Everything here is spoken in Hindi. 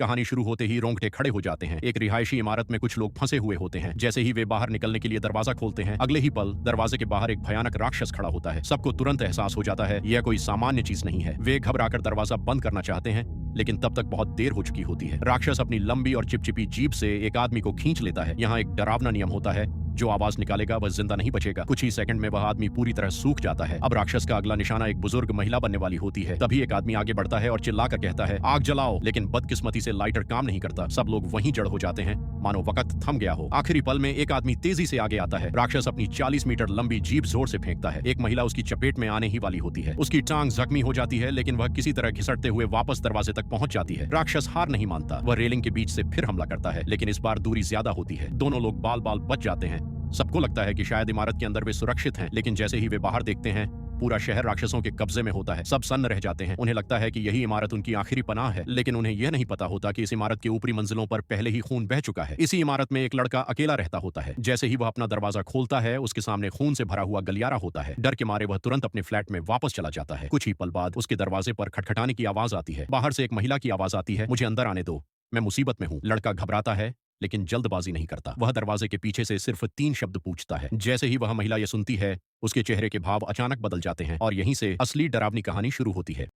कहानी शुरू होते ही रोंगटे खड़े हो जाते हैं। एक रिहायशी इमारत में कुछ लोग फंसे हुए होते हैं। जैसे ही वे बाहर निकलने के लिए दरवाजा खोलते हैं, अगले ही पल दरवाजे के बाहर एक भयानक राक्षस खड़ा होता है। सबको तुरंत एहसास हो जाता है यह कोई सामान्य चीज नहीं है। वे घबराकर दरवाजा बंद करना चाहते हैं, लेकिन तब तक बहुत देर हो चुकी होती है। राक्षस अपनी लंबी और चिपचिपी जीभ से एक आदमी को खींच लेता है। यहाँ एक डरावना नियम होता है, जो आवाज निकालेगा वह जिंदा नहीं बचेगा। कुछ ही सेकंड में वह आदमी पूरी तरह सूख जाता है। अब राक्षस का अगला निशाना एक बुजुर्ग महिला बनने वाली होती है। तभी एक आदमी आगे बढ़ता है और चिल्लाकर कहता है, आग जलाओ। लेकिन बदकिस्मती से लाइटर काम नहीं करता। सब लोग वहीं जड़ हो जाते हैं, मानो वक्त थम गया हो। आखिरी पल में एक आदमी तेजी से आगे आता है। राक्षस अपनी 40 मीटर लंबी जीभ जोर से फेंकता है। एक महिला उसकी चपेट में आने ही वाली होती है। उसकी टांग जख्मी हो जाती है, लेकिन वह किसी तरह घिसटते हुए वापस दरवाजे तक पहुंच जाती है। राक्षस हार नहीं मानता। वह रेलिंग के बीच से फिर हमला करता है, लेकिन इस बार दूरी ज्यादा होती है। दोनों लोग बाल बाल बच जाते हैं। सबको लगता है कि शायद इमारत के अंदर वे सुरक्षित हैं, लेकिन जैसे ही वे बाहर देखते हैं, पूरा शहर राक्षसों के कब्जे में होता है। सब सन्न रह जाते हैं। उन्हें लगता है कि यही इमारत उनकी आखिरी पनाह है, लेकिन उन्हें यह नहीं पता होता कि इस इमारत के ऊपरी मंजिलों पर पहले ही खून बह चुका है। इसी इमारत में एक लड़का अकेला रहता होता है। जैसे ही वह अपना दरवाजा खोलता है, उसके सामने खून से भरा हुआ गलियारा होता है। डर के मारे वह तुरंत अपने फ्लैट में वापस चला जाता है। कुछ ही पल बाद उसके दरवाजे पर खटखटाने की आवाज आती है। बाहर से एक महिला की आवाज आती है, मुझे अंदर आने दो, मैं मुसीबत में हूँ। लड़का घबराता है, लेकिन जल्दबाजी नहीं करता। वह दरवाजे के पीछे से सिर्फ 3 शब्द पूछता है। जैसे ही वह महिला यह सुनती है, उसके चेहरे के भाव अचानक बदल जाते हैं और यहीं से असली डरावनी कहानी शुरू होती है।